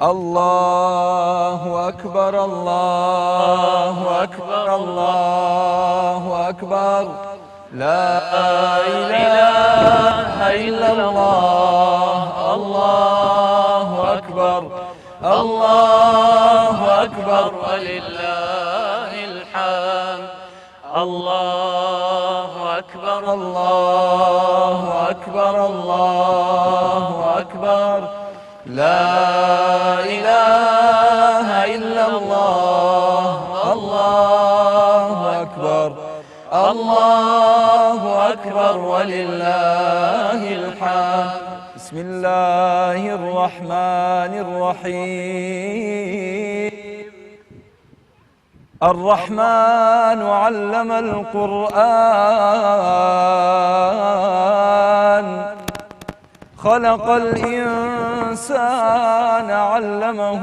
الله أكبر الله أكبر الله أكبر لا إله إلا الله الله أكبر الله أكبر ولله الحمد الله أكبر الله أكبر الله أكبر لا إله إلا الله الله أكبر الله أكبر ولله الحمد بسم الله الرحمن الرحيم الرحمن علم القرآن خلق الإنسان علمه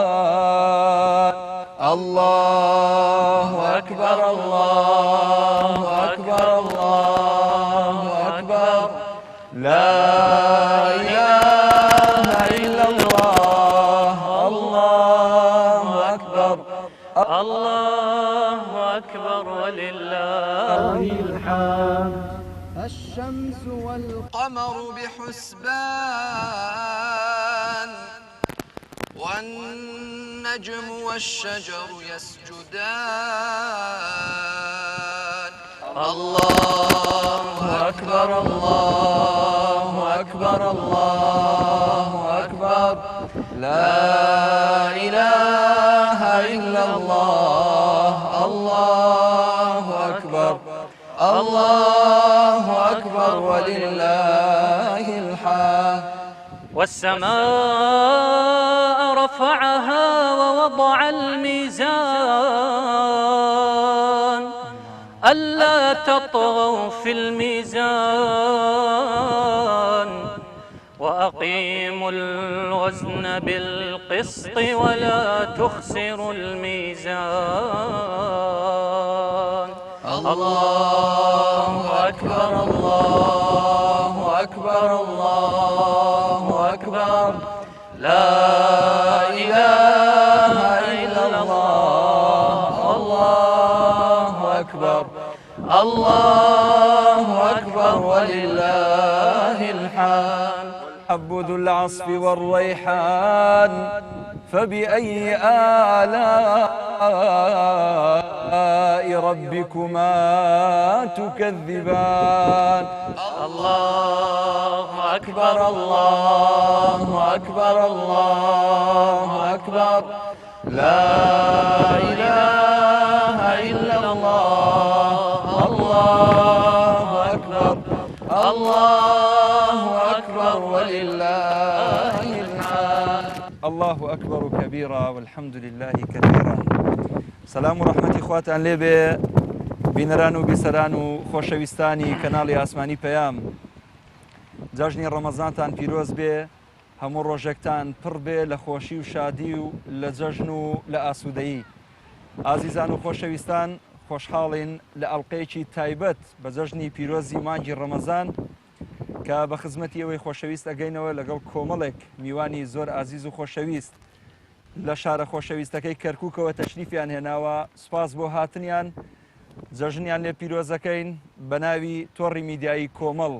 البيان الله أكبر الله أكبر الله أكبر لا إله إلا الله الله أكبر الله أكبر ولله الحمد الشمس والقمر بحسبان والنجم والشجر يسجدان الله أكبر الله أكبر الله أكبر لا إله إلا الله الله أكبر الله أكبر ولله الحمد والسماء رفعها ووضع الميزان ألا تطغوا في الميزان وأقيموا الوزن بالقسط ولا تخسروا الميزان الله أكبر الله أكبر الله أكبر لا إله إلا الله الله أكبر الله أكبر ولله الحمد حب ذو العصف والريحان فبأي آلاء ربكما تكذبان الله أكبر الله أكبر الله أكبر لا إله إلا الله الله أكبر الله أكبر ولله الحمد الله أكبر كبيرا والحمد لله كثيرا سلام و رحمەتی خواتان لێبێ بینەران و بیسەران و خۆشەویستانی کەناڵی ئاسمانی پەیام جەژنی ڕەمەزانتان پیرۆز بێ هەموو ڕۆژێکتان پڕ بێ لە خۆشی و شادی و لە جەژن و لە ئاسوودەیی ئازیزان و خۆشەویستان خۆشحاڵین لە ئەڵلقەیەکی تایبەت بە جەژنی پیرۆزی مانگی ڕەمەزان کە بە خزمەتی ئەوەی خۆشەویست ئەگەینەوە لەگەڵ کۆمەڵێک میوانی زۆر ئازیز و خۆشەویست لە شارە خۆشەویستەکەی کەرکووکەوە تەشریفیان هێناوە سوپاس بۆ هاتنیان جەژنیان لێ پیرۆزەکەین بە ناوی تۆڕی میدیایی کۆمەڵ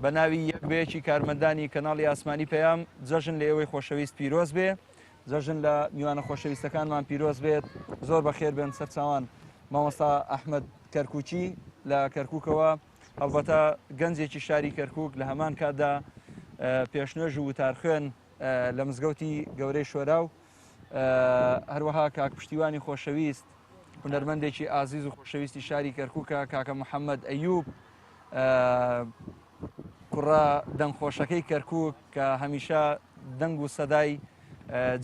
بە ناوی یەکبەیەکی کارمەندانی کەناڵی ئاسمانی پەیام جەژن لە ئێوەی خۆشەویست پیرۆز بێ جەژن لە میوانە خۆشەویستەکانمان پیرۆز بێت زۆر بەخێر بێن سەرچاوان مامۆستا ئەحمەد کەرکووکی لە کەرکووکەوە هەڵبەتە گەنجێکی شاری کەرکووک لە هەمان کاتدا پێشنوێژ و وتارخوێن لە مزگەوتی گەورەی شۆراو هەروەها کاک پشتیوانی خۆشەویست هونەرمەندێکی ئازیز و خۆشەویستی شاری کەرکووکە کاکە محەممەد ئەیوب کوڕە دەنگخۆشەکەی کەرکووک کە هەمیشە دەنگ و سەدای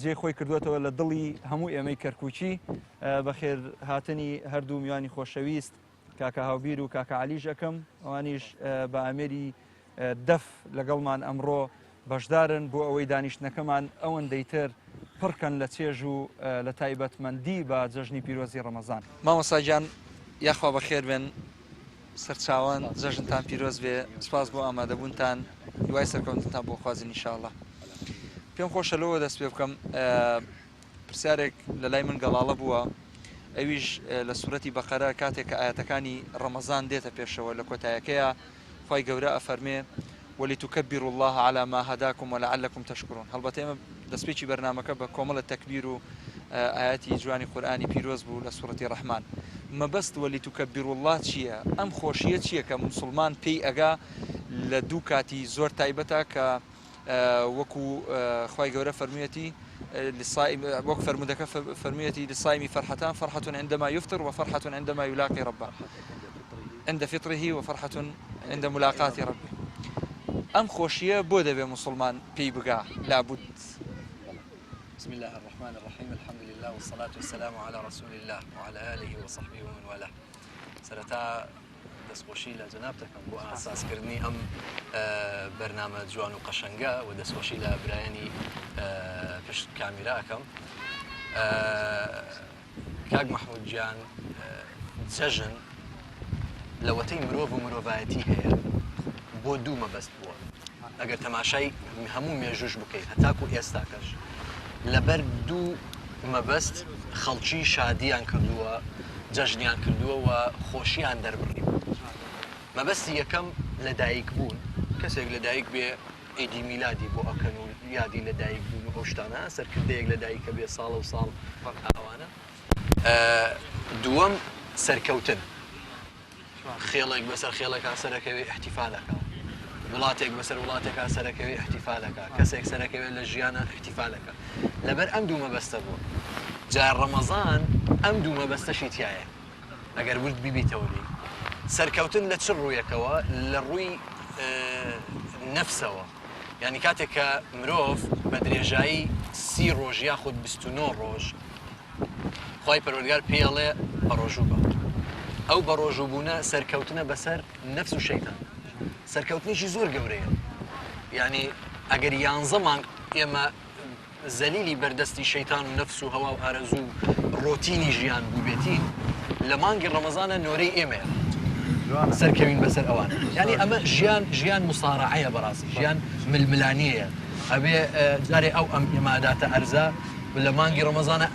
جێ خۆی کردوێتەوە لە دڵی هەموو ئێمەی کەرکووکی بەخێر هاتنی هەردوو میوانی خۆشەویست کاکە هاوبیر و کاکە عەلی ژەکەم ئەوانیش بە ئامێری دەف لەگەڵمان ئەمڕۆ بەشدارن بۆ ئەوەی دانیشتنەکەمان ئەوەندەی تر پڕکەن لە چێژ و لە تایبەتمەندی بە جەژنی پیرۆزی ڕەمەزان. مامۆستا گیان یاخوا بەخێر بێن سەرچاوان جەژنتان پیرۆز بێ سپاس بۆ ئامادەبوونتان دوای سەرکەوتنتان بۆ خوازی ئینشاءالله. پێم خۆشە لەوە دەست پێ بکەم پرسیارێک لە لای من گەڵاڵە بووە ئەویش لە سوورەتی بەقەرە کاتێک کە ئاەتەکانی ڕەمەزان دێتە پێشەوە لە کۆتایەکەیە خی گەورە ئەفەرمێ ولتكبروا الله على ما هداكم ولعلكم تشكرون. هەڵبەتە ئێمە دەستپێکی بەرنامەکە بە کۆمەڵە تەکبیر و ئاەتی جوانی قورئانی پیرۆز بوو لە سوورەتی ڕەحمان. مەبەست ولتكبروا الله چییە؟ ئەم خۆشیە چییە کە مسلمان پێی ئەگا لە دوو کاتی زۆر تایبەتە کە وەکو خی گەورە فەرموویەتی وەک فرمودەکە فەرموویەتی للصائم فرحتان فرحة عندما يفطر وفرحة عندما يلاقي ربه عند فطره وفرحة عند ملاقاة ربه. ئەم خۆشیە بۆ دەبێ مسلمان پێی بگا لابد. بسم الله الرحمن الرحيم الحمد لله والصلاة والسلام على رسول الله وعلى آله وصحبه ومن والاه. سرتا دەستخۆشی لە جەنابتەکەم بۆ ئاساسکردنی ئەم بەرنامە جوان و قەشەنگە و دەستخۆشی لە برایانی پشت کامیراکەم. کاک مەحموود گیان جەژن لەوەتەی مرۆڤ و مرۆڤایەتی هەیە بۆ دوو مەبەست بووە. ئەگەر تەماشای هەموو مێژوش بکەیت هەتاکو ئێستاکەش لەبەر دوو مەبەست خەڵکی شادیان کردووە جەژنیان کردووە و خۆشییان دەربڕی. مەبەستی یەکەم لە دایک بوون کەسێک لە دایک بێ ئیدی میلادی بۆ ئەکەن و یادی لە دایک بوون و ئەو شتانە سەرکردەیەک لە دایکە بێ ساڵە و ساڵ ئەوانە. دووەم سەرکەوتن خێڵێک بەسەر خێڵەکە سەرەکەوێ احتیفالەکە وڵاتێک بەسەر وڵاتێکا سەرەکەوێ احتیفالەکە کەسێک سەرەکەوێت لە ژیانە احتیفالەکە لەبەر ئەم دوو مەبەستە بووە. جا ڕەمەزان ئەم دوو مەبەستەشی تایە ئەگەر ورد بیبیتەوەی سەرکەوتن لە چ ڕوویەکەوە لە ڕووی نەفسەوە یعنی کاتێک کە مرۆڤ بە درێژایی 30 ڕۆژ یاخود 29 ڕۆژ خی پەروەردگار پێڵێ بەڕۆژوو بە ئەو بە ڕۆژووبوونە سەرکەوتنە بەسەر نەفس و شەیتان سەرکەوتنیشی زۆر گەورەیە یعنی ئەگەر 11 مانگ ئێمە زەلیلی بەردەستی شەیتان و نەفس و هەوا و ئارەزوو ڕۆتینی ژیان بووبێتی لە مانگی ڕەمەزانە نۆرەی ئێمەیە سەرکەوین بەسەر ئەوان ینی ئەمە ژیان مسارعەیە بەڕاستی ژیان ململانیەیە ئەبێ جارێ ئەو ئەم ئێماداتە ئەرزە لە مانگی ڕەمەزانە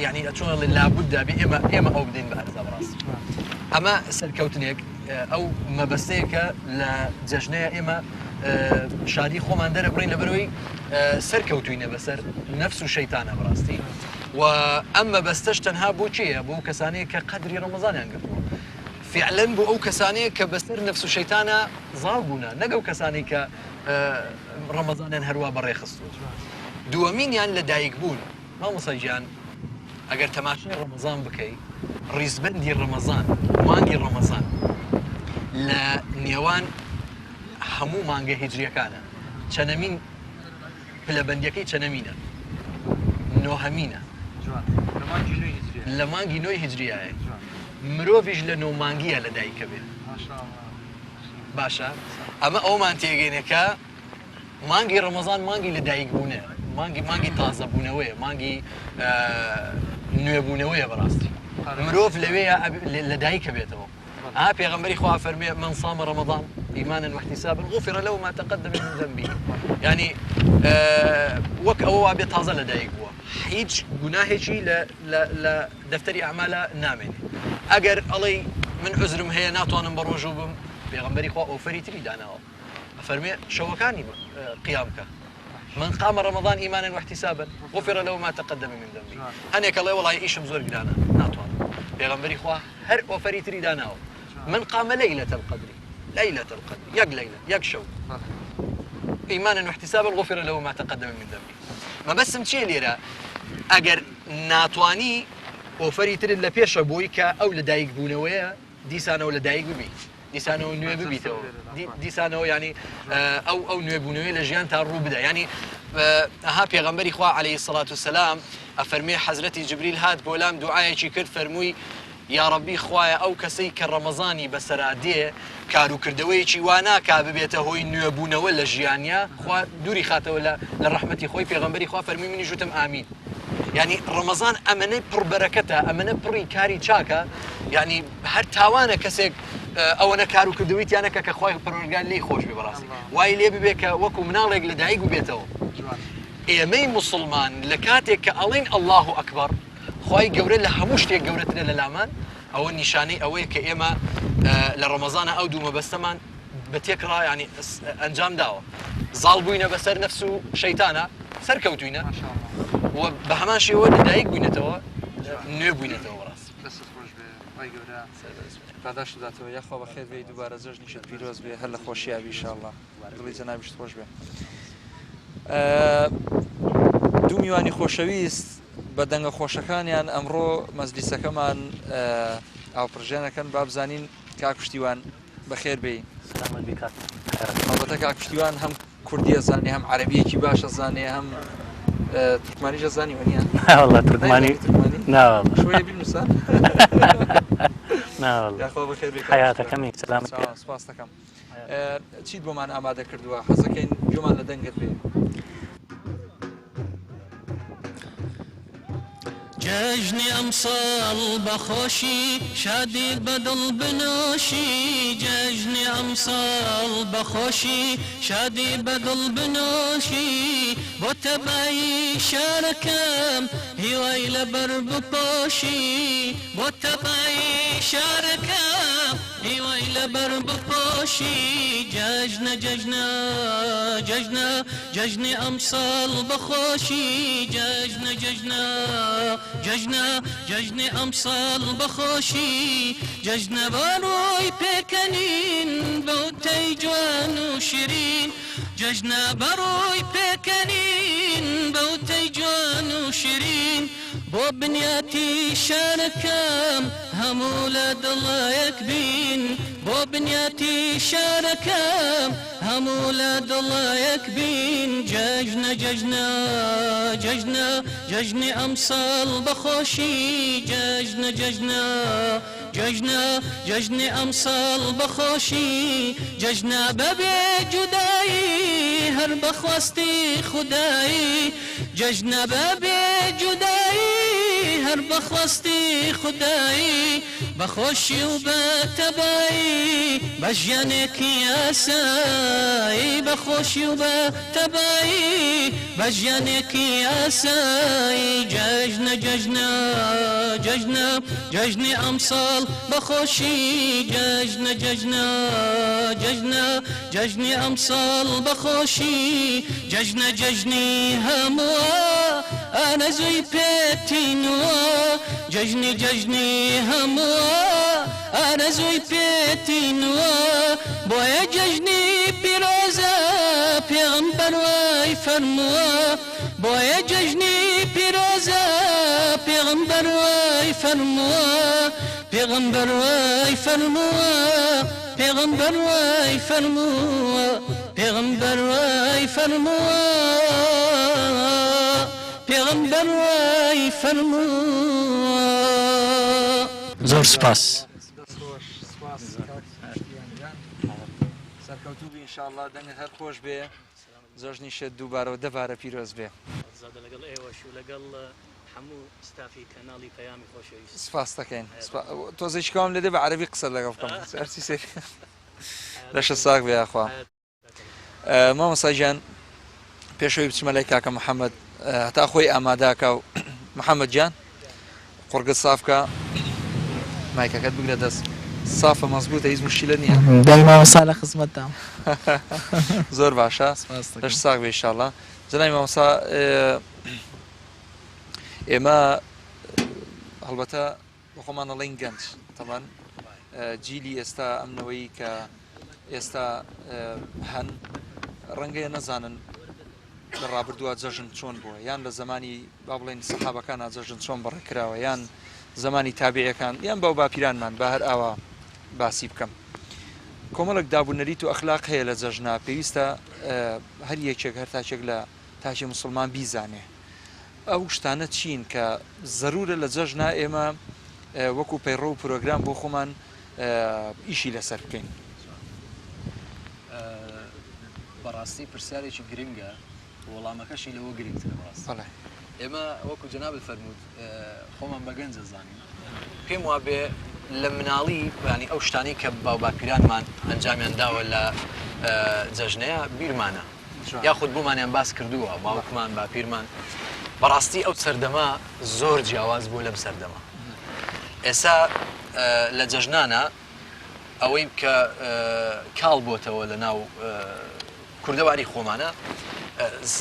یعنی چۆن لابوددا بێ ئێمە ئەو بدەین بە ئەرزە بەڕاستی. ئەمە سەرکەوتنێک ئەو مەبەستەیەکە لە جەژنەیە ئێمە شادی خۆمان دەرەبڕین لەبەرەوەی سەرکەوتوینە بەسەر نەفس و شەیتانە بەڕاستی و ئەم مەبەستەش تەنها بۆ چییە بۆ کەسانەیە کە قەدری ڕەمەزانیان گرتووە فعلاً بۆ ئەو کەسانەیە کە بەسەر نەفس و شەیتانە زاڵ بوونە نەگەو کەسانی کە ڕەمەزانیان هەروە بەڕێخستووە. دووەمینیان لە دایک بوون مامۆستا گیان ئەگەر تەماشای ڕەمەزان بکەی ڕیزبەندی ڕەمەزان مانگی ڕەمەزان لە نێوان هەموو مانگە هیجریەکانە چەنەمین پلەبەندیەکەی چەنەمینە نۆهەمینە لە مانگی نۆی هیجریایە مرۆڤیش لە نۆمانگیە لە دایکە بێ باشە ئەمە ئەومان تێگەینەکە مانگی ڕەمەزان مانگی لە دایک بوونە مانگی تازە بوونەوەیە مانگی نوێبوونەوەیە بەڕاستی مرۆڤ لەوەیە لە دایکە بێتەوە. پێغەمبەری خوا فەرمێ من صام رمضان إيمانا واحتسابا غفر له ما تقدم من ذنبه يعني وەک ئەوە بێت تازە لە دایک بووە هیچ گوناهێکی لە دەفتەری ئەعمالە نامێنێ. ئەگەر ئەڵێ من عوزرم هەیە ناتوانم بە ڕۆژوو بم پێغەمبەری خوا ئۆفەری تری داناوە فەرمێ شەوەکانی قیام بکە من قام رمضان إيمانا واحتسابا غفر له ما تقدم من ذنبه. هەنێک ئەڵێ وەڵای ئیشم زۆر گرانە ناتوانم پێغەمبەری خوا هەر ئۆفەری تری داناوە من قام ليلة القدر يك ليلة يك شو إيمانا واحتسابا غفر له ما تقدم من ذنبه. ما بس مشي ليرة أجر ناتواني أوفري تري لا بيشة بويكا أو لدايق بونوية ديسانة ولا دايق ببي ديسانة ونوي ببي تو ديسانة يعني أو نوي بونوية لجيان تارو بدا يعني ها بيغمبري خوا عليه الصلاة والسلام أفرمي حضرتي جبريل هاد بولام دعاء شكر فرموي یا ربی خوایە ئەو کەسەی کە ڕەمەزانی بەسەرا دێ کاروکردەوەیەکی واناکا ببێتە هۆی نوێبوونەوە لە ژیانیا خوا دووری خاتەوە لە ڕەحمەتی خۆی پێغەمبەری خوا فەرمی منی ژوتم ئامین ینی ڕەمەزان ئەمەنەی پڕبەرەکەتە ئەمەنە پڕی کاری چاکە ینی هەر تاوانە کەسێک ئەوەنە کار و کردویتیانەکە کە خۆی پەروەردگار لی خۆش بێ بەڕاستی وای لێ ببێ کە وەکو مناڵێک لە دایک ببێتەوە ئێمەی مسلمان لە کاتێک کە ئەڵین الله ئەکبەر خی گەورە لە هەموو شتێک گەورەترە لە لامان ئەوە نیشانەی ئەوەیە کە ئێمە لە ڕەمەزانە ئەو دوو مەبەستەمان بە تێکڕا ینی ئەنجام داوە زاڵ بووینە بەسەر نەفس و شەیتانە سەرکەوتوینە و بە هەمان شێوە لەدایک بووینەتەوە نوێ بووینەتەوە ڕاست پاداش داتەوە یاخوا بەخێر بێ دووبارە جەژنیشت پیرۆز بێ هەر لە خۆشییاوی ئینشاءالله دڵی جەنابیشت خۆش بێ دوو میوانی خۆشەویست بە دەنگە خۆشەکانیان ئەمڕۆ مەزلیسەکەمان ئاوپڕژێنەکەن با بزانین کاکوشتیوان بەخێر بێ ئەڵبەتە کاکوشتیوان هەم کوردیە زانێ هەم عەرەبیەکی باشە زانێ هەم تورکمانیش زانی وەنیان والله تركماني لا والله شوية بالمسا لا والله ياخذ بخير بك حياتك امين سلامك سپاس دەکەم چیت بۆمان ئامادە کردووە حەزەکەین گوێمان لە دەنگت بێ جەژنی ئەمساڵ بەخۆشی شادی بەدڵ بنۆشی جەژنی ئەمساڵ بەخۆشی شادی بەدڵ بنۆشی بۆ تەبایی شارەکەم هیوای لەبەر بپۆشی بۆ تەبایی شارەکەم هیوای لەبەر بپۆشی جەژنە جەژنە جەژنە جەژنی ئەمساڵ بەخۆشی جەژنە جەژنە جەژنە جەژنی ئەمساڵ بەخۆشی جەژنە بەڕۆی پێکەنین بەوتەی جوان و شیرین جەژنە بەڕۆی پێکەنین بەوتەی جوان و شیرین بۆ بنیاتی شارەکەم هەموو لە دڵایەک بین بۆ بنیاتی شارەکەم هەموو لە دڵایەک بین جەژنە جەژنە جەژنە جەژنی ئەمساڵ بەخۆشی جەژنە جەژنە جەژنە جەژنی ئەمساڵ بەخۆشی جەژنە بەبێ جودایی هەر بەخواستی خودایی جەژنە بەبێ جودایی هەر بەخواستی خودایی بەخۆشی و بە تەبایی بە ژیانێکی ئاسایی بەخۆشی و بە تەبایی بە ژیانێکی ئاسایی جەژنە جەژنە جەژنە جەژنی ئەمساڵ بەخۆشی جەژنە جەژنە جەژنە جەژنی ئەمساڵ بەخۆشی جەژنە جەژنی هەمووە ئانەزووی پێتینوە جەژنی جەژنی هەمووە ئارەزووی پێتینوە بۆیە جەژنی پیرۆزە پێغەمبەر وای فەرمووە بۆیە جەژنی پیرۆزە پێغەمبەر وای فەرمووە پێغەمبەر وای فەرمووە پێغەمبەر وای فەرمووە پێغەمبەر وای فەرمووە پێغەمبەر وای فەرمووە زۆر سپاس سەرکەوتوو ئینشاءالله دەنگت هەر خۆش بێ جەژنیشت دووبارەوە دەبارە پیرۆز بێ زادە لەگەڵ ئێوەش و لەگەڵ هەموو ستافی کەناڵی پەیامی خۆشەویست سپاس دەکەین تۆزێکیکەوام لێدێ بە عەرەبی قسە لەگەڵ بکەم هەرچی سێ لەشە ساک بێ یاخوا مامۆستا گیان پێشەوەی بچمە لای کاکە محەممەد هەتا خۆی ئاماداکە و محەممەد گیان قورگت سافکە مایکەکەت بگرە دەست سافە مەزبوطە هیچ مشکلە نییە دایما مەسا لە خزمەتتام زۆر باشە لەش ساک بێ ئینشاءالله جەنابی مامۆستا ئێمە هەڵبەتە بەخۆمان ئەڵێن گەنج تەمان جیلی ئێستا ئەمنەوەی کە ئێستا هەن ڕەنگەیە نەزانن لە ڕابردووە جەژن چۆن بووە یان لە زمانی با بڵێن سەحابەکان جەژن چۆن بەڕێکراوە یان زمانی تابعیەکان یان باو باپیرانمان بە هەر ئاوا باسی بکەم کۆمەڵک دابوونەریت و ئەخلاق هەیە لە جەژنا پێویستە هەر یەکێک هەر تاچێک لە تاچی موسڵمان بیزانێ ئەو شتانە چین کە زەرورە لە جەژنا ئێمە وەکو پەیڕۆ و پرۆگرام بۆ خۆمان ئیشی لەسەر بکەین بەڕاستی پرسیارێکی گرنگە وەڵامەکەشی لەوە گرنگترە ڕاست ئێمە وەکو جەناب فەرموود خۆمان بە گەنج دەزانین پێم وا بێ لە مناڵی ینی ئەو شتانی کە باو باپیرانمان ئەنجامیان داوە لە جەژنەیە بیرمانە یاخود بۆمانیان باس کردووە باوکمان باپیرمان بەڕاستی ئەو سەردەما زۆر جیاواز بوو لەم سەردەما ئێستا لە جەژنانە ئەوەی کە کاڵ بۆتەوە لە ناو کوردەواری خۆمانە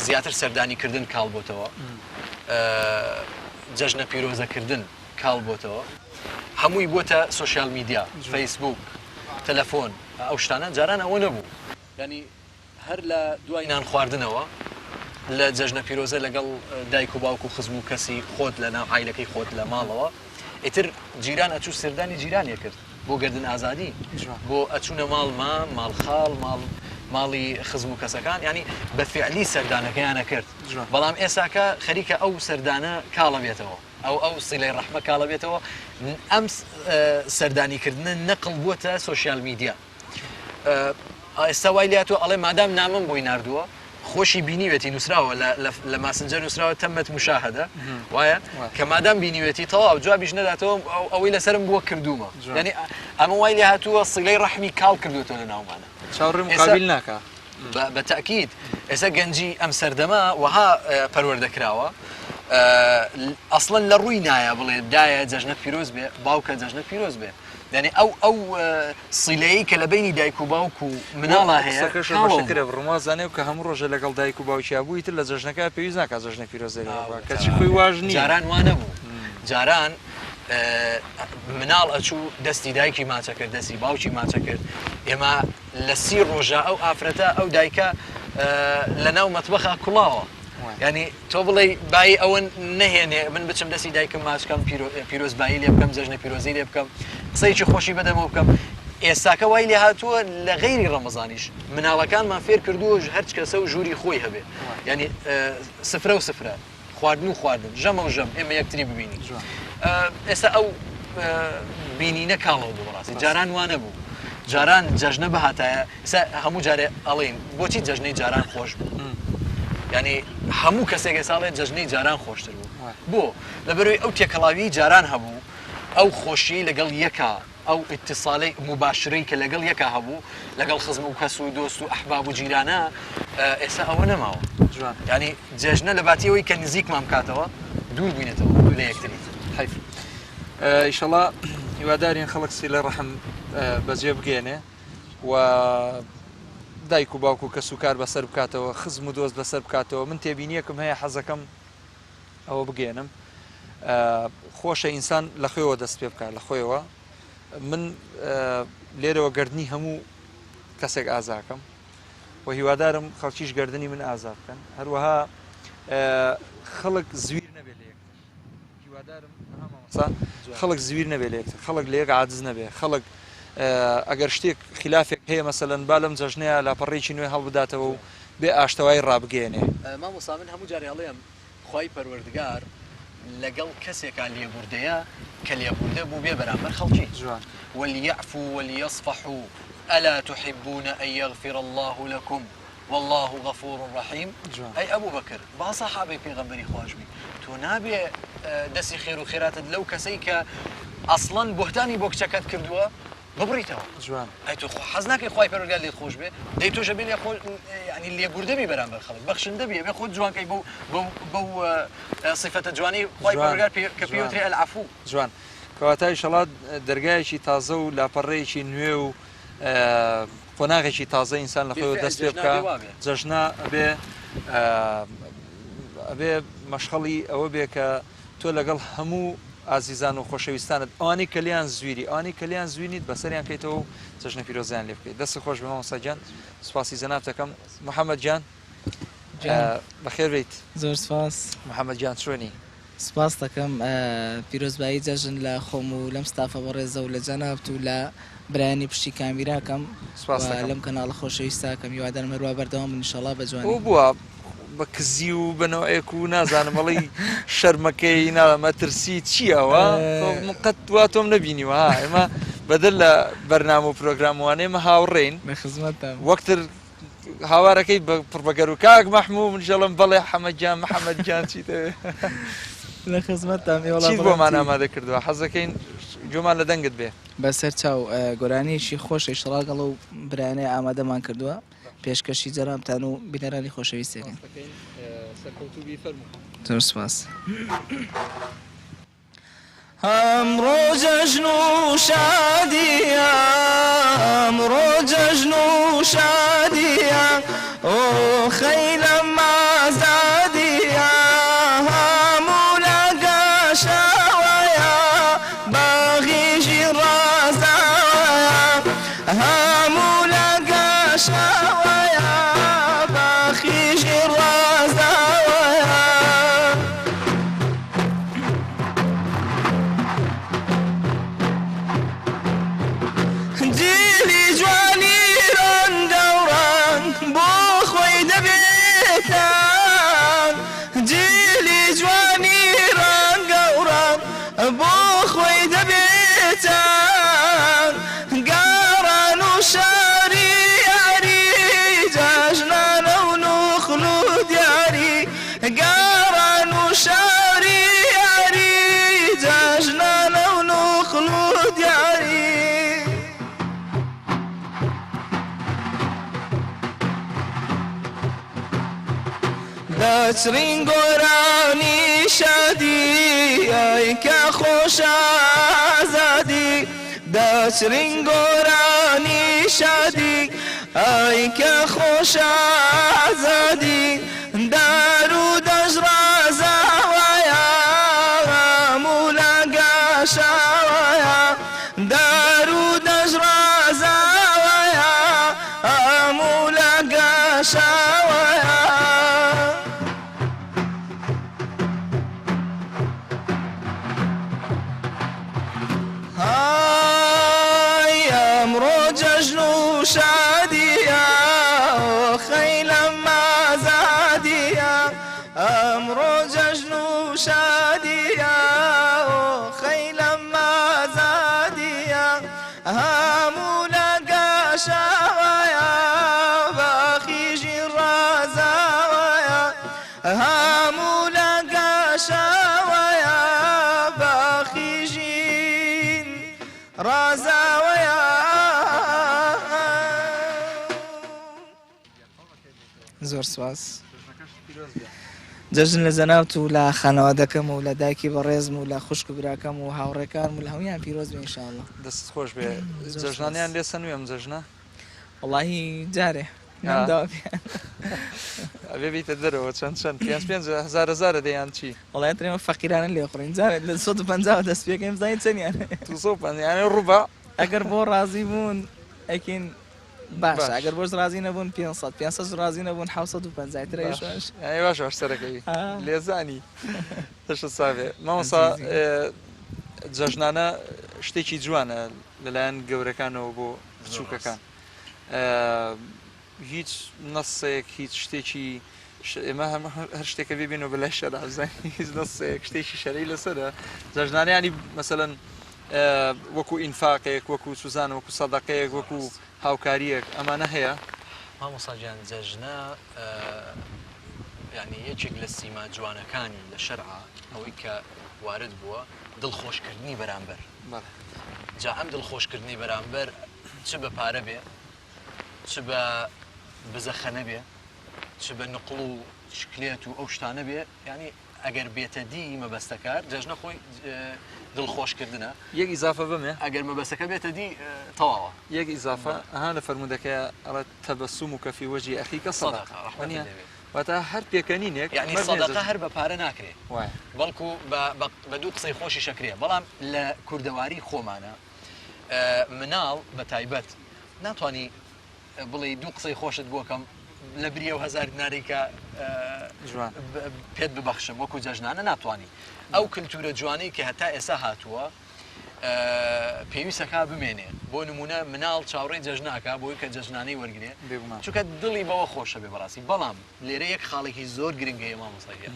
زیاتر سەردانیکردن کاڵ بۆتەوە جەژنە پیرۆزەکردن کاڵ بۆتەوە هەمووی بۆتە سوۆشیال میدیا فەیسبوک تەلەفۆن ئەو شتانە جاران ئەوە نەبوو ینی هەر لە دوای نان خواردنەوە لە جەژنە پیرۆزە لەگەڵ دایک و باوک و خزم و کەسی خۆت لە ناو عیلەکەی خۆت لە ماڵەوە ئیتر جیران ئەچوو سەردانی جیرانیە کرد بۆ گردن ئازادی بۆ ئەچوونە ماڵما ماڵخاڵ ماڵی خزم و کەسەکان ینی بە فعلی سەردانەکەیانە کرد بەڵام ئێساکە خەریکە ئەو سەردانە کاڵە بێتەوە ئەو سیلەی ڕەحمە کاڵە بێتەوە ئەم سەردانیکردنە نەقڵ بووە سوۆشیال میدیا ئێستا وای لاتوە ئەڵێ مادام نامم بۆی نردووە خۆشی بینیوێتی نووسراوە لە ماسنجەر نووسراوە تەمەت مشاهدە وایە کە مادام بینیوێتی تەواو جوابیش نەداتەوە ئەوەی لەسرم بووە کردومە ینی ئەمە وای لێ هاتووە سیلەی ڕەحمی کاڵ کردوێتەوە لە ناومانە چاوەڕێ مقابل ناکە بە تەکید ئێستا گەنجی ئەم سەردەما وەها پەروەردەکراوە ئەسڵەن لە ڕووی نایە بڵێ دایە جەژنە پیرۆز بێ باوکە جەژنە پیرۆز بێ یعنی ئەو سیلەیە کە لە بینی دایک و باوک و مناڵە هەیەکرە ڕۆما زانێ کە هەموو ڕۆژە لەگەڵ دایک و باوکیا بووی تر لە جەژنەکە پێویست ناکات جەژنە پیرۆزەکە کەچی خۆی واژنی جاران وانە بوو جاران مناڵ ئەچوو دەستی دایکی ماچە کرد دەستی باوکی ماچە کرد ئێمە لە 30 ڕۆژە ئەو ئافرەتە ئەو دایکە لە ناو مەتبەخە کوڵاوە ینی تۆ بڵێ بای ئەوە نەهێنێ من بچم دەستی دایکم ماچکەم پیرۆزبایی لێ بکەم جەژنە پیرۆزی لێ بکەم قسەیکی خۆشی بەدەمەوە بکەم ئێستاکە وای لێ هاتووە لە غەیری ڕەمەزانیش مناڵەکانمان فێر کردووە هەرچ کەسە و ژووری خۆی هەبێ ینی سفرە و سفرە خواردن و خواردن ژەمە و ژەم ئێمە یەکتری ببینی ئێستا ئەو بینینە کاڵەوە بوو ڕاستی جاران وانە بوو جاران جەژنە بەهاتایە هەموو جارێ ئەڵێن بۆچی جەژنەی جاران خۆش بوو ینی هەموو کەسێک ساڵێت جەژنەی جاران خۆشتر بوو بۆ لەبەروی ئەو تێکەڵاوی جاران هەبوو ئەو خۆشی لەگەڵ یەکە ئەو ئیتیساڵی مباشرەی کە لەگەڵ یەکە هەبوو لەگەڵ خزم و کەس و دۆست و ئەحباب و جیرانە ئێستا ئەوە نەماوە ینی جەژنە لە باتیەوەی کە نزیکمان بکاتەوە دوور بووینێتەوە لە یەکتری حیف ئیشەڵا هیوادارین خەڵک سیلە ڕەحم بەجێ بگێنێ و دایک و باوک و کەس و کار بەسەر بکاتەوە خزم و دۆست بەسەر بکاتەوە من تێبینیەکم هەیە حەزەکەم ئەوە بگێنم خۆشە ئینسان لە خۆیەوە دەست پێ بکات لە خۆیەوە من لێرەوە گردنی هەموو کەسێک ئازاکەم و هیوادارم خەڵکیش گردنی من ئازا بکەن هەروەها خەڵک زویر نەبێ لە یەکتر هیوادارم خەڵک زویر نەبێ لە یەکتر خەڵک لە یەک عاجز نەبێ خەڵک ئەگەر شتێک خلافێک هەیە مەسەلەن با لەم جەژنەیە لاپەڕێکی نوێ هەڵبداتەوە و بێ ئاشتەوای ڕابگەێنێ مامۆستا من هەموو جارێ هەڵێم خوای پەروەردگار لەگەڵ کەسێکا لێبوردەیە کە لێبوردە بوو بێ بەرامبەر خەڵکی جوان وليعفوا وليصفحوا ألا تحبون أن يغفر الله لكم والله غفور رحيم أي أبو بكر با صحابي پیغمبري خواش بي تو نابي دسي خير وخيرات لو كسيك أصلا بهتاني بوكشكات كردوا ببريتەوە جوان ئەی تۆ حەز ناکەی خوای پەروەردگار لێت خۆش بێ دەی تۆشە بێنێ خۆ ینی لێبوردە بی بەرامبەر خەڵک بەخشندە بێ بێ خۆت جوانکەی بەو صفەتە جوانی خوای پەروەردگار کە پێوترێ العەفو جوان کەواتە ئینشەڵا دەرگایەکی تازە و لاپەڕەیەکی نوێ و قۆناغێکی تازە ئینسان لە خۆیەوە دەست پێ بکە جەژنە ئەبێ مەشغەڵی ئەوە بێ کە تۆ لەگەڵ هەموو ئازیزان و خۆشەویستانت ئەوانی کە لیان زویری ئەوانی کە لیان زوینیت بەسەریان کەیتەوە و جەژنە پیرۆزیان لێ بکەیت دەست خۆش بە مامۆستا گیان سوپاسی جەناب دەکەم محەممەد گیان بەخێر بیت زۆر سپاس محەممەد گیان چۆنی سپاس دەکەم پیرۆزبایی جەژن لە خۆم و لەم ستافە بەڕێزە و لە جەنابەت و لە برایانی پشتی کامیراکەم لەم کەناڵە خۆشەویستاکەم هیوادارم هەروە بەردەوام ئینشەڵا بە جوانی بووە بە کزی و بەنەوەیەک و نازانم بەڵی شەرمەکەی نامەترسی چیەوە قەت وا تۆم نەبینیوە ئێمە بەدل لە بەرنامە و پرۆگراموانەیەمە هاوڕێین بە خزمەتە وەکتر هاوارەکەی پڕبەگەر و کاک مەحموو منشەڵم بەڵێ حەمەدجان محەممەدجان چیتە لە خزمەتتان چیت بۆمان ئامادە کردووە حەزەکەین جۆمان لە دەنگت بێ بەسەر چاو گۆرانیشی خۆشی شڵاگەڵ و برانەیە ئامادەمان کردووە پێشکەشی جەرامتان و بینەرانی خۆشەویستێکن زۆر سپاس. ئەمڕۆ جەژن و شادیە ئەمڕۆ جەژن و شادیە ئۆ خەیلە مازادیە هەموو لە گەشەوەیە بەغیژی ڕازاوەیە هەموو لە گەشەوەیە بەخیژی ڕازاوەیە جیلی جوانی ڕەنگەوڕەنگ بۆ خۆی دەبێتان جیلی جوانی ڕەنگەوڕەنگ بۆ خۆی دەبێتان گەڕان و شاری یاری جەژنانە و نوخل و دیاری گەڕان و شاری یاری جەژنانە و نوخل و دیاری دەچڕین گۆرانی شادی ئەی کە خۆشە ئازادی دەچڕین گۆرانی شادی ئەی کە خۆشە ئازادی دار و دەژ ڕازاوەیە هەموو لە گەشەوەیە دار و دەژ ڕازاوەیە هەموو لە گەشەوەیە ئەمڕۆ جەژن و شادیە خەیلە مازادیە ئەمڕۆ جەژن و شادیە خەیلە مازادیە هەموو لە گەشەوەیە بەخیژی ڕازاوەیە هەموو لە گەشەوەیە بەخیژین ڕازاوەیە زۆر سواس جەژن لە جەنابەت و لە خانەوادەکەم و لە دایکی بەڕێزم و لە خوشک و براکەم و هاوڕێکانم و لە هەموویان پیرۆز بێ ئینشاءڵڵا دەست خۆش بێ جەژنانیان لێ سەنوێ ئەم جەژنە وەڵاهی جارێ نامداوە پێیان ئەبێ بیتە دەرەوە چەند 5,000 دەیان چی وڵای ترێمە فەقیرانە لێ خوڕین جارێت لە 150 دەست پێکەیم زانین چەندیان یانێ ڕووبە ئەگەر بۆ ڕازی بوون ئەکین باش ئەگەر بۆش ڕازی نەبوون 500 ڕازی نەبوون 750 ترەیش باش باشترەکەی لێزانی تەشە ساوێ مامۆستا جەژنانە شتێکی جوانە لەلایەن گەورەکانەوە بۆ بچووکەکان هیچ نەسێک هیچ شتێکی ئێمە هەر شتێکە ببینەوە بەلای شەرازای هیچ نەسێک شتێکی شەرعی لەسەرە جەژنانیانی مەسەلەن وەکو ئینفاقێک وەکو سوزان وەکو سەدەقەیەک وەکو هاوکاریەک ئەمانە هەیە مامۆستاجان جەژنە یعنی یەکێک لە سیما جوانەکانی لە شەرعا ئەوەی کە وارد بووە دڵخۆشکردنی بەرامبەر جا ئەم دڵخۆشکردنی بەرامبەر چ بە پارە بێ چ بە بزەخەنە بێ چ بە نقڵ و شکلێت و ئەو شتانە بێ ینی ئەگەر بێتە دی مەبەستەکار جەژنە خۆی دڵخۆشکردنە یەک ئیزافە بمێ ئەگەر مەبەستەکە بێتە دی تەواوە یەک ئیزافە ئەها لە فەرمودەکە ئەڵە تەبەسوم و کەفی وەجی ئەخیکە سەدەقە واتە هەر پێکەنینێک یعنی سەدەقە هەر بە پارە ناکرێت بەڵکو بە دوو قسەی خۆشی شەکرێ بەڵام لە کوردەواری خۆمانە مناڵ بە تایبەت ناتوانانی بڵێ دوو قسەی خۆشت بۆکەم لە بریە و 1000 دیناریکە پێت ببەخشم وەکو جەژنانە ناتوانانی ئەو کللتورە جوانی کە هەتا ئێستا هاتووە پێویستەکە بمێنێ بۆ نمونە مناڵ چاوڕێی جەژناکە بۆی کە جەژنانەی وەرگێ چونکە دڵی بەوە خۆشە بێ بەڕاستی بەڵام لێرە یەک خاڵێکی زۆر گرنگەیە مامۆستاییە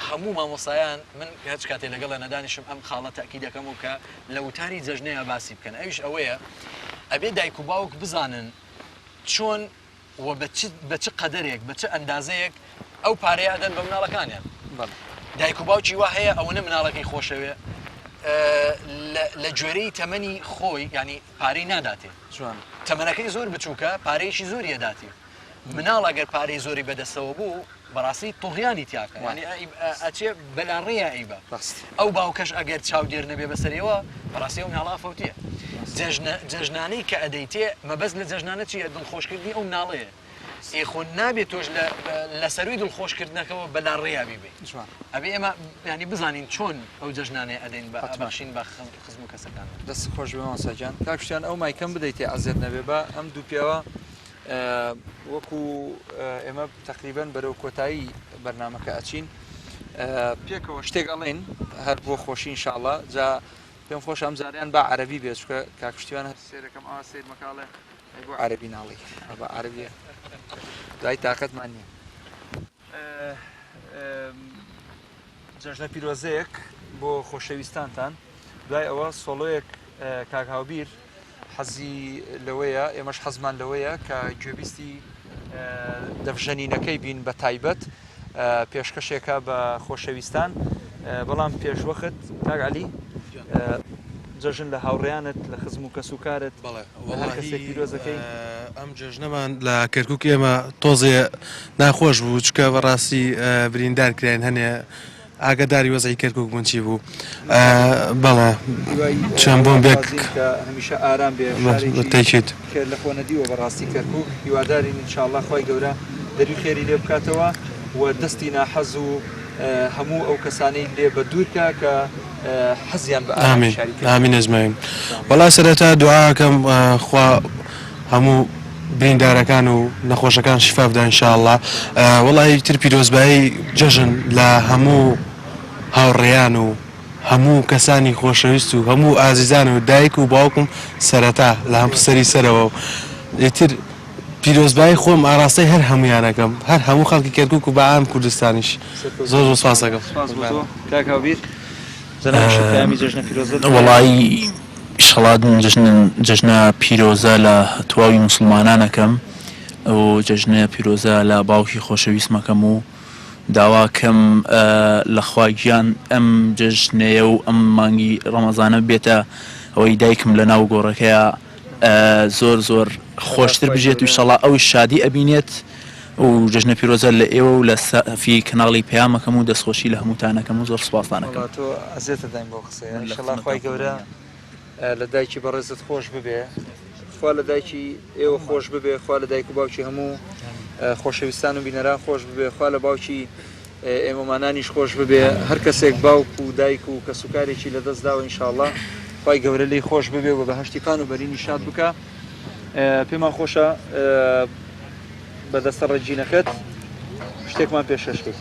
هەموو مامۆستایان من هەچ کاتێ لەگەڵ لە نەدانیشم ئەم خاڵە تاکی دەکەم و کە لە وتاری جەژنەیە باسی بکەن ئەویش ئەوەیە ئەبێ دایک و باوک بزانن چۆن و بە چ قەدەرێک بە چ ئەندازەیەک ئەو پارەیە ئەدەن بە مناڵەکانیان دایک و باوکی وا هەیە ئەوەنە مناڵەکەی خۆشەوێ لە گوێرەی تەمەنی خۆی ینی پارەی ناداتێ تەمەنەکەی زۆر بچووکە پارەیەکی زۆری ئەداتی مناڵ ئەگەر پارەی زۆری بەدەستەوە بوو بەڕاستی تۆغیانی تیاکە ینی ئەچێ بەلانڕێە ئەیبە ئەو باوکەش ئەگەر چاودێر نەبێ بەسەریەوە بەڕاستی ئەو مناڵە فەوتیە جەژنانەی کە ئەدەیتێ مەبەست لە جەژنانە چیە دڵخۆشکردنی ئەو مناڵەیە ئێخۆ نابێت تۆش لە سەروی دڵخۆشکردنەکەەوە بەلانڕێیا بیبێ ئەبێ ئێمە ینی بزانین چۆن ئەو جەژنانێ ئەدەین بەخشین بە خزم و کەسەکان دەست خۆش بێ ساجان کاکشتیان ئەو مایکەم بدەیتێ ئازێت نەبێ بە ئەم دوو پیاوە وەکو ئێمە تقریبان بەرەو کۆتایی بەرنمەکە ئەچین پێکەوە شتێک ئەڵێن هەر بۆ خۆشی انشاءالله جا پێم خۆش ئەم زاریان بە عەربی بێت چکە کاکشتیوان سێرەکەم ئا سیر مەکاڵێ بۆ عەربی ناڵی بە عەربیە دوای تااقەتمان نییە جەژنە پیرۆزەیەک بۆ خۆشەویستانتان دوای ئەوە سۆڵۆیەک کاک هاوبیر حەزی لەوەیە ئێمەش حەزمان لەوەیە کە گوێبیستی دەفژەنینەکەی بین بە تایبەت پێشکەشێکە بە خۆشەویستان بەڵام پێشوەخت کاک عەلی جەژن لە هاوڕێیانت لە خزم و کەسوکارت پیرۆزەکەی ئەم جەژنەمان لە کەرکووک ئێمە تۆزێ ناخۆش بوو چکە بەڕاستی بریندار کرایان هەنێ ئاگداری وەزای کەرکووک بوون چی بوو بەڵێ چەند بۆم بێک هەمیشە ئارام تێکیت لە خۆنەدیوە بەڕاستی کەرکووک هیوادارین انشاءالله خۆی گەورە دەری خێری لێ بکاتەوە و دەستی ناحەز و هەموو ئەو کەسانەی لێ بە دوورکە کە حەزیان بە ئامین ئەزماین وەڵا سەرەتا دوعاکەم خوا هەموو بریندارەکان و نەخۆشەکان شیفا بدە انشاءالله وەڵی تر پیرۆزبایی جەژن لە هەموو هاوڕێیان و هەموو کەسانی خۆشەویست و هەموو ئازیزان و دایک و باوکم سەرەتا لە هەم سەری سەرەوە و ئیتر پیرۆزبایی خۆم ئاراستەی هەر هەمویانەکەم هەر هەموو خەڵکی کەرکووک و بە ئام کوردستانیش زۆر زۆر سپاس دەکەم کاک هاوبیر زەنامی جەژنە پیرۆزە وەڵی شڵات جەژنە پیرۆزە لە تواوی مسلمانانەکەم و جەژنە پیرۆزە لە باوکی خۆشەویستمەکەم و داواکەم لە خواگیان ئەم جەژنەیە و ئەم مانگی ڕەمەزانە بێتە ئەوەی دایکم لە ناو گۆڕەکەیە زۆر زۆر خۆشتر بژێت و شەڵا ئەوی شادی ئەبینێت و جەژنە پیرۆزە لە ئێوە و لە سەفی کەناڵی پەیامەکەم و دەستخۆشی لە هەمووتانەکەم و زۆر سوپاسدانەکەم تۆ ئەزێتە دایم بۆ قسەیە انشاءالله خۆی گەورە لە دایکی بەڕێزت خۆش ببێ خوا لە دایکی ئێوە خۆش ببێ خوا لە دایک و باوکی هەموو خۆشەویستان و بینەران خۆش ببێ خوا لە باوکی ئێمەمانانیش خۆش ببێ هەر کەسێک باوک و دایک و کەسوکارێکی لە دەست داوە انشاءالله خی گەورە لی خۆش ببێ و بە هەشتیقان و بەرینی شاد بکە پێمان خۆشە بەدەستە ڕێجینەکەت شتێکمان پێشەشکەیت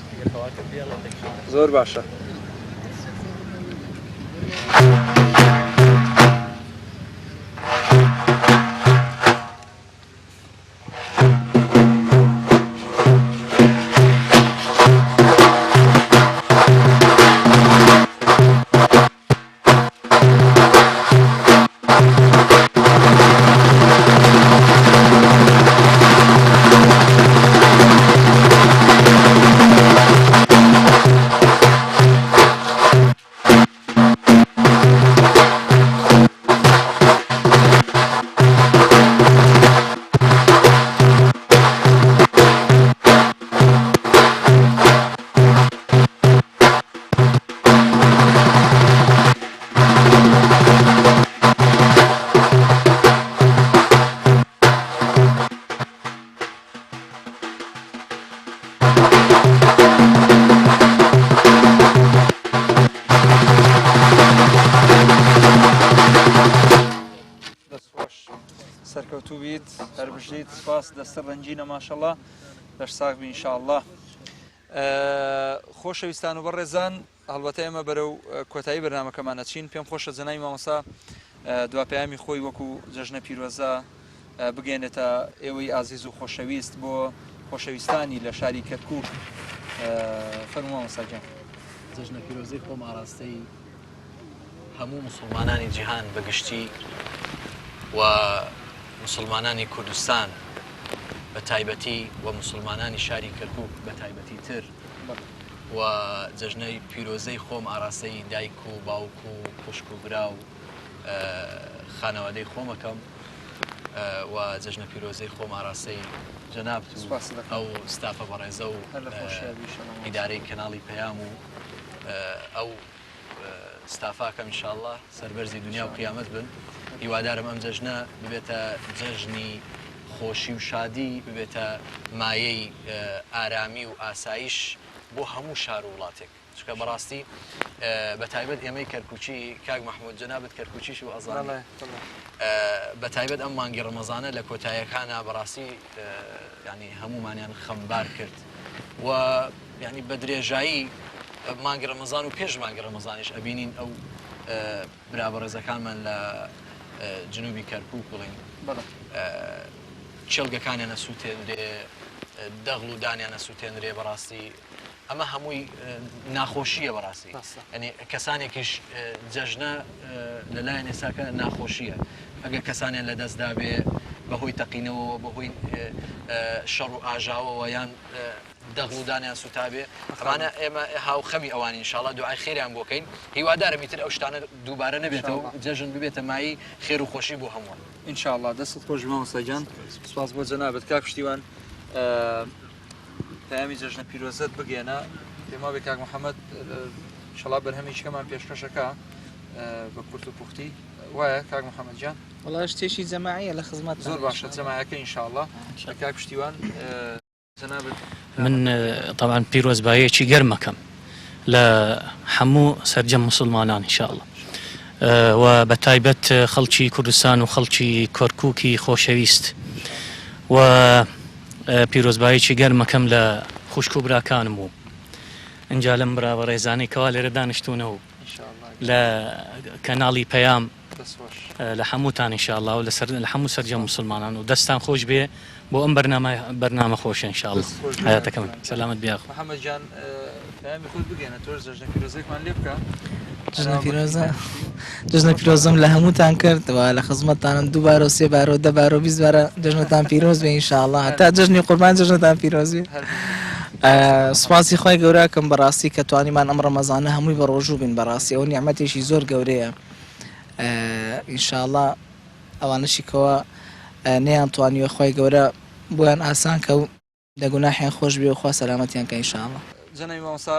زۆر باشە سەرکەوتوو بیت هەر بژیت سپاس دەستە ڕەنجینە ماشەڵڵا بەش ساغ بی ئینشاءالله خۆشەویستان و بەڕێزان هەڵبەتە ئێمە بەرەو کۆتایی بەرنامەکەمان ئەچین پێم خۆشە جەنای مامۆستا دواپەیامی خۆی وەکو جەژنە پیرۆزە بگەێنێتە ئێوەی ئازیز و خۆشەویست بۆ خۆشەویستانی لە شاری کەرکووک فەرموو مامۆستا گیان جەژنە پیرۆزەی خۆم ئاراستەی هەموو مسلمانانی جیهان بەگشتی و مسلمانانی کوردستان بە تایبەتی و مسلمانانی شاری کەرکووک بە تایبەتی تر و جەژنەی پیرۆزەی خۆم ئاراستەی دایک و باوک و خوشک و برا و خانەوادەی خۆمەکەم و جەژنە پیرۆزەی خۆم ئاراستەی جەناب ئەو ستافە بەڕێزە و ئیدارەی کەناڵی پەیام و ئەو ستافاکەم ئینشاءالله سەربەرزی دنیا و قیامەت بن. هیوادارم ئەم جەژنە ببێتە جەژنی خۆشی و شادی، ببێتە مایەی ئارامی و ئاسایش بۆ هەموو شار و وڵاتێک. چکە بەڕاستی بە تایبەت ئێمەی کەرکوچی کاک مەحموود جەنابەت کەرکوچیش و ئەزانێ بە تایبەت ئەم مانگی ڕەمەزانە لە کۆتاییەکانە بەڕاستی ینی هەمومانیان خەمبار کرد و ینی بە درێژایی مانگی ڕەمەزان و پێش مانگی ڕەمەزانیش ئەبینین ئەو برابەڕێزەکانمان لە جنوبی کەرکووک بڵین چێلگەکانیان نەسووتێنرێ، دەغڵ و دانیان نەسووتێنرێ. بەڕاستی ئەمە هەمووی ناخۆشیە بەڕاستی، ئەنی کەسانێکیش جەژنە لەلایەن ئێساکە ناخۆشیە. ئەگەر کەسانیان لە دەستدا بێ بەهۆی تەقینەوە، بەهۆی شەڕ و ئاژاوەوە یان دەغڵ و دانیان سوتابێ، ئەمانە ئێمە هاوخەمی ئەوانی ئینشاءالله دوعای خێریان بۆکەین. هیوادارم ئیتر ئەو شتانە دووبارە نەبێتەوە، جەژن ببێتە مایی خێر و خۆشی بۆ هەمووان ئینشاءالله. دەستت خۆش مامۆستا گیان، سوپاس بۆ جەنابەت کاک پشتیوان. پەیامی جەژنە پیرۆزەت بگێنە پێما بێ کاک محەممەد ئینشاءالله بەرهەمیشکەمان پێشکەشەکە بە کورت و پوختی وایە کاک محەممەد جان؟ وڵا شتێکی جەماعیە لە خزمەت زۆر باشە جەماعەکە ئینشاءالله. کاک پشتیوان جەنابەت من طبعا پیرۆزباییەکی گەرمەکەم لە هەموو سەرجەم مسلمانان ئینشاءالله و بە تایبەت خەڵکی کوردستان و خەڵکی کۆرکووکی خۆشەویست و پیرۆزباییەکی گەرمەکەم لە خوشک و براکانم و ئەنجا لەم براوە ڕێزانەی کەوا لێرە دانیشتونەوە لە کەناڵی پەیام لە هەمووتان ئینشاءالله و لە هەموو سەرجەم مسلمانان و دەستان خۆش بێ بۆ ئەم بەرنامە خۆشە ئینشاءالله. حیاتەکەم سەلامەت بیاخ. محەممەد جان پەیامی خۆت بگێنە تۆ جەژنە پیرۆزەیەکمان لێ بکە. جژنە پیرۆزم لە هەمووتان کردەوە لە خزمەتتانم دووبارە و سێبارە و دەبارە و بیستبارە جژنتان پیرۆز بێ ئینشاءالله، هەتا جژنی قوربان جژنتان پیرۆز بێ. سوپاسی خۆی گەوراکەم بەڕاستی کە توانیمان ئەم ڕەمەزانە هەمووی بە ڕۆژوو بین. بەڕاستی ئەو نیعمەتێکی زۆر گەورەیە ئینشاءالله. ئەوانەشی کەوە نەیان توانیوە خۆی گەورە بۆیان ئاسان کە و لە گوناحیان خۆش بێ و خوا سەلامەتیان کە ئینشاءالله. جەنەی مامۆستا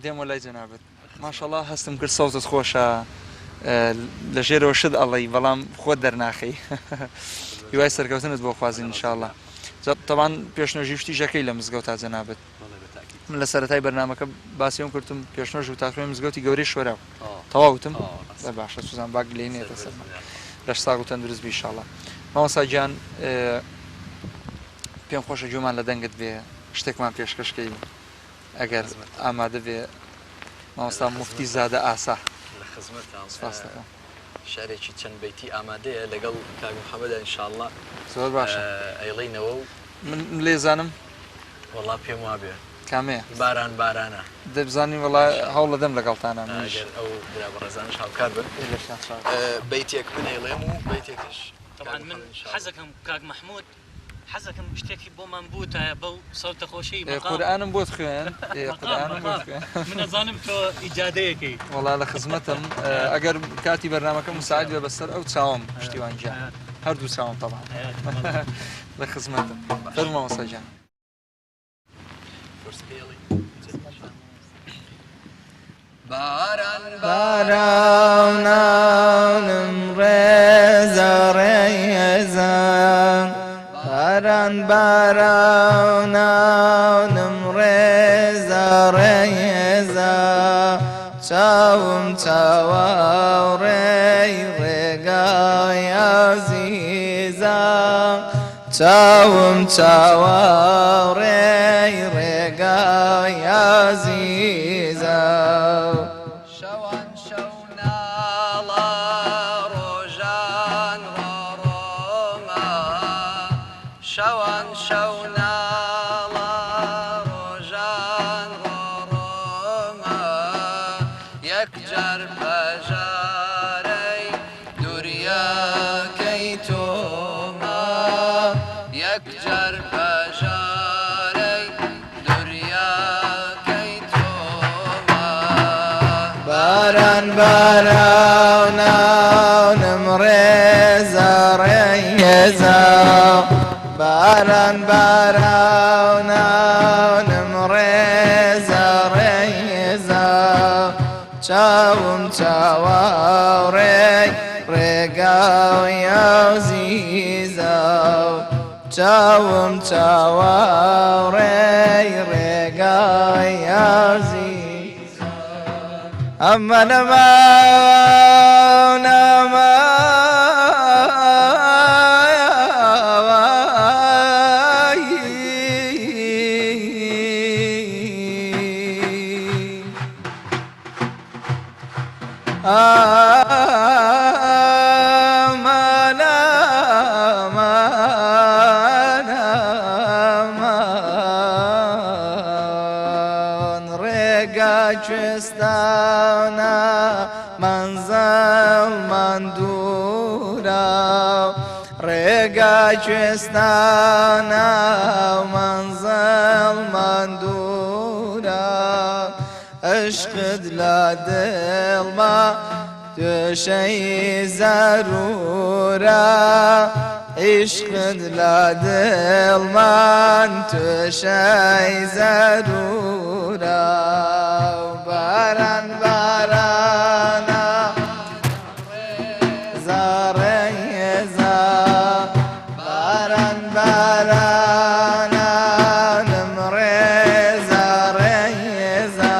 دێمە لای جەنابەت. ماشەڵڵا هەستم کرد سەوزت خۆشە لە ژێرەوە شت ئەڵی بەڵام خۆت دەرناخەی. هیوای سەرکەوتنت بۆ خوازین ئینشاءالله. طبعا پێشنۆژی شتیژەکەی لە مزگەوتا جەنابەت. من لە سەرەتای بەرنامەکە باسیەوە کردم پێشنۆژ و تاخوێن مزگەوتی گەورەی شۆراو تەواوتم باشە سوزان باگ لێنێتە سەر لەش ساغ و تەندروست بی ئینشاءالله. مامۆستا گیان پێم خۆشە گوێمان لە دەنگت بێ شتێکمان پێشکەشکەی ئەگەر ئامادە بێ. مامۆستا مفتی زادە ئاسا لە خزمەتتان شارێکی چەند بەیتی ئامادەیە لەگەڵ کاک محەممەد ئینشاءالله. زۆر باشە ئەیڵینەوە و من لێزانم وەڵا پێم وابێ کامەیە باران بارانە دەبزانی وڵا هەوڵ لەدەم لەگەڵتانە ئەو برابەڕێزانش هاوکار بن. بەیتێک بنێڵێم و بەیتێکش طبعا من حەزەکەم کاک مەحموود حەزەکەم شتێکی بۆمان بووتە بەو سەوتە خۆشەی قورئانم بۆت خوێن من ئەزانم تۆ ئیجادەیەکەی وەڵا لە خزمەتم ئەگەر کاتی بەرنامەکە مساعد بێ بەسەر ئەو چاوم پشتیوان گیان هەردوو چاوم طبعا لە خزمەتم. فەرموو مامۆستا گیان. بارانم ڕێزە ڕێزە بارانم ڕێزە ڕێزە چاوم چاوە ڕێی ڕێگای عەزیزە چاوم چاوە ڕێی ڕێگای عەزیزە. شەوان شەو ناڵە ڕۆژان ڕۆڕۆمە شەوان شەو ناڵە ڕۆژان ڕۆڕۆمە یەکجار پەژارەی دووریەکەی تۆمە يكجر بجاري دريا كيتوما باران باراونا ونمريزا ريزا باران باراونا ونمريزا ريزا چاوم چاواري رقاو يوزيزا چاوم چاواري رقاو يوزيزا أما نما چستانا منزل من دورا رگا چستانا منزل من دورا عشق لا دل ما تشي ضرورا عشق لا دل من تشي ضرورا باران بارانا زاريزا باران بارانا نمريزا ريزا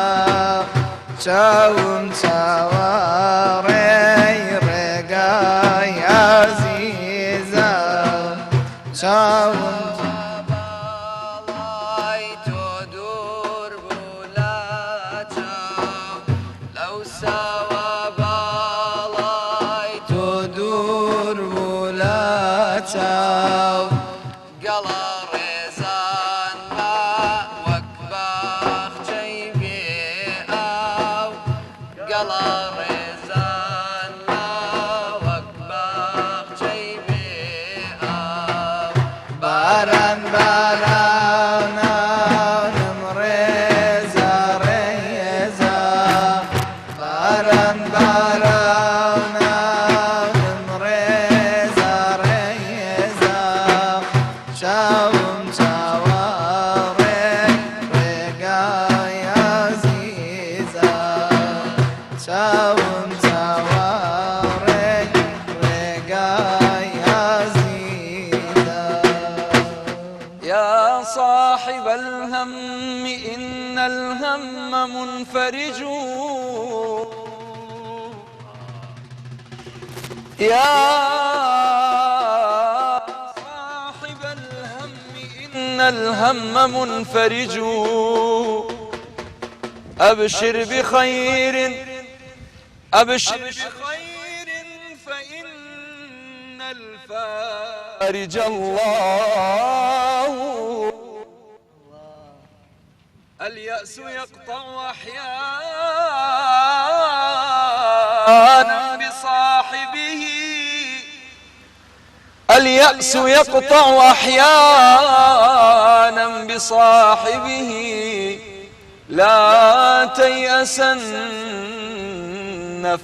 شاوم شاواري رقاي عزيزا شاوم قلا ريزان ما وكباخ جيبي أو قلا ريزان ما وكباخ جيبي أو باران بارانا نمريزا ريزا باران بارانا نمريزا ريزا شاوم شاواري رقاي عزيزا شاوم شاواري رقاي عزيزا يا صاحب الهم إن الهم منفرج يا صاحب الهم إن الهم منفرج أبشر بخير أبشر بخير فإن الفارج الله اليأس يقطع أحيانا بصاحبه اليأس يقطع أحيانا بصاحبه لا تيأسن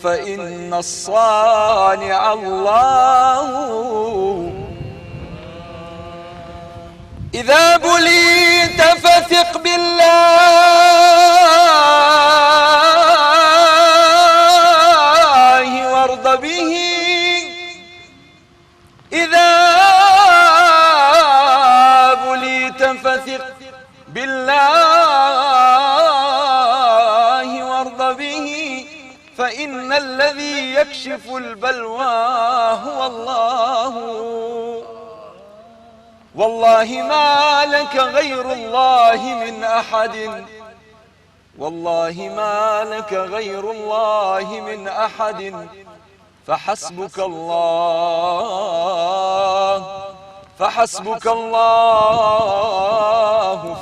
فإن الصانع الله إذا بليت فثق بالله وارض به إذا بليت فثق بالله وارض به فإن الذي يكشف البلوى هو الله والله ما لك غير الله من أحد والله ما لك غير الله من أحد فحسبك الله فحسبك الله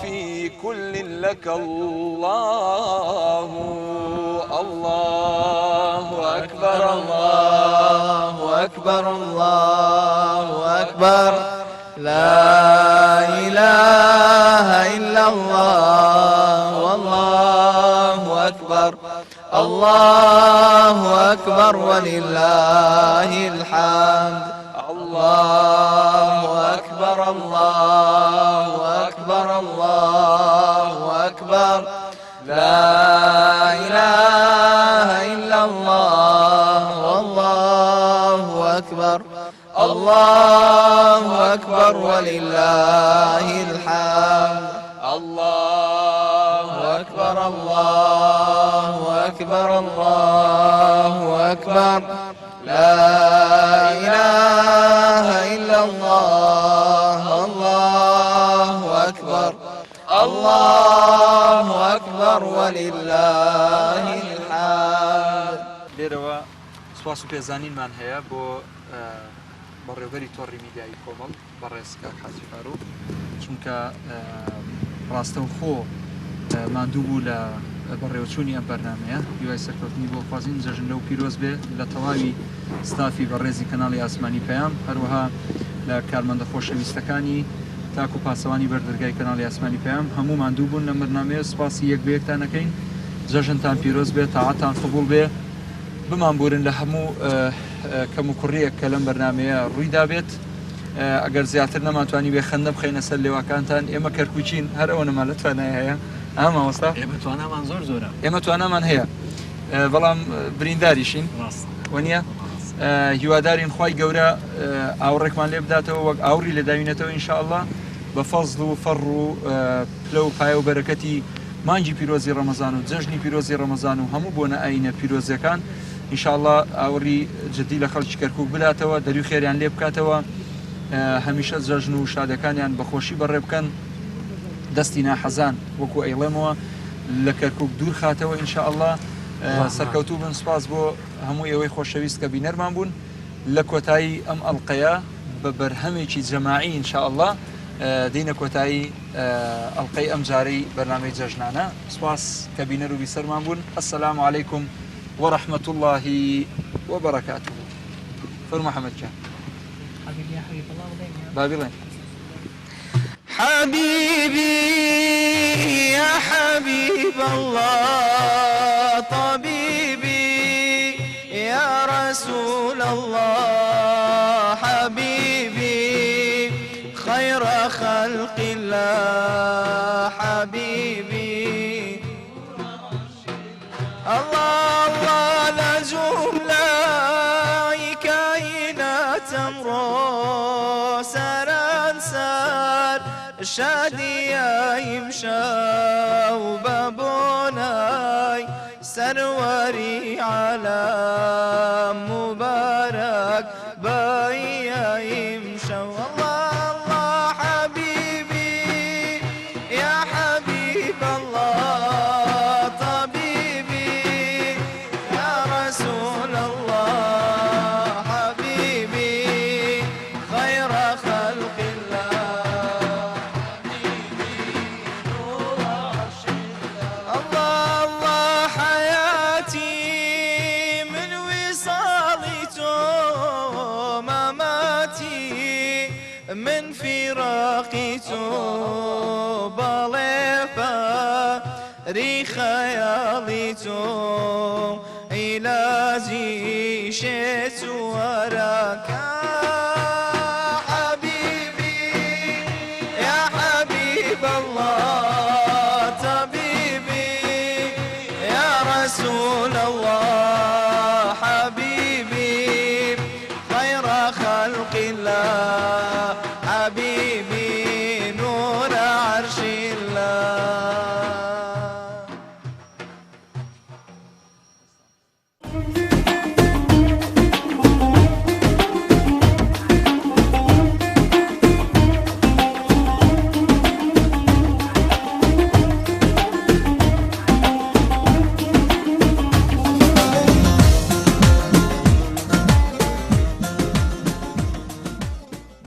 في كل لك الله الله أكبر الله أكبر الله أكبر لا إله إلا الله والله أكبر الله أكبر ولله الحمد الله أكبر الله أكبر الله أكبر لا إله إلا الله والله أكبر الله أكبر ولله الحمد الله أكبر الله أكبر الله أكبر لا إله إلا الله الله أكبر الله أكبر ولله الحمد. لێرەوە سواس و پێزانینمان هەیە بۆ بەڕێوەبەری تۆڕی میدیایی کۆمەڵ بەڕێزکە حاجی فاروق چونکە ڕاستەوخۆ ماندوو بوو لە بەڕێوەچوونی ئەم بەرنامەیە هیوای سەرکەوتنی بۆ خوازین جەژن لەو پیرۆز بێ لە تەواوی ستافی بەڕێزی کەناڵی ئاسمانی پەیام هەروەها لە کارمەندە خۆشەویستەکانی تاکو پاسەوانی بەردەرگای کەناڵی ئاسمانی پەیام هەموو ماندوو بوون لە بەرنامەیە سپاسی یەک بە یەکتان دەکەین جەژنتان پیرۆز بێ تاعاتان قبوڵ بێ بمانبورن لە هەموو کەم و کوڕیەک کە لەم بەرنامەیە ڕوویدا بێت ئەگەر زیاتر نەماتوانی بێ خەندە بخەینە سەر لێواکانتان ئێمە کەرکوچین هەر ئەوە نەما لە توانای هەیە ئاماوەستا ئێمە توانامان زۆر زۆرە ئێمە توانامان هەیە بەڵام برینداریشین وەنیە هیوادارین خوای گەورە ئاوڕێکمان لێ بداتەوە وەک ئاوری لە داوینێتەوە ئینشاءالله بە فەزڵ و فەڕ و پلە و پایە و بەرەکەتی مانجی پیرۆزی ڕەمەزان و جەژنی پیرۆزی ڕەمەزان و هەموو بۆنە ئاینە پیرۆزیەکان ئینشاءالله ئاوری جدی لە خەڵکی کەرکووک بلاتەوە دەروی خێریان لێ بکاتەوە هەمیشە جەژن و شادەکانیان بەخۆشی بەڕێ بکەن دەستی ناحەزان وەکو ئەیڵێمەوە لە کەرکووک دوور خاتەوە ئینشاءالله سەرکەوتوو بن سپاس بۆ هەموو ئێوەی خۆشەویست کە بینەرمان بوون لە کۆتایی ئەم ئەڵقەیە بە بەرهەمێکی جەماعی ئینشاءالله دینە کۆتایی ئەڵقەی ئەم جارەی بەرنامەی جەژنانە سپاس کە بینەر و بیسەرمان بوون السلام عەلەیکم ورحمة الله وبركاته. فرما محمد جان حبيبي يا حبيب الله بابلين حبيبي يا حبيب الله طبيبي يا رسول الله حبيبي خير خلق الله حبيبي الله الله لجوم لا كائنات امرو سران سار شادي يمشى وبابوناي سروري على مبارك باي يمشى الله الله حبيبي يا حبيب الله طبيبي يا رسول الله حبيبي خير خلق الله الله الله حياتي من وصالته مماتي من فراقته بلفا ري خيالته علاجي شيت وراك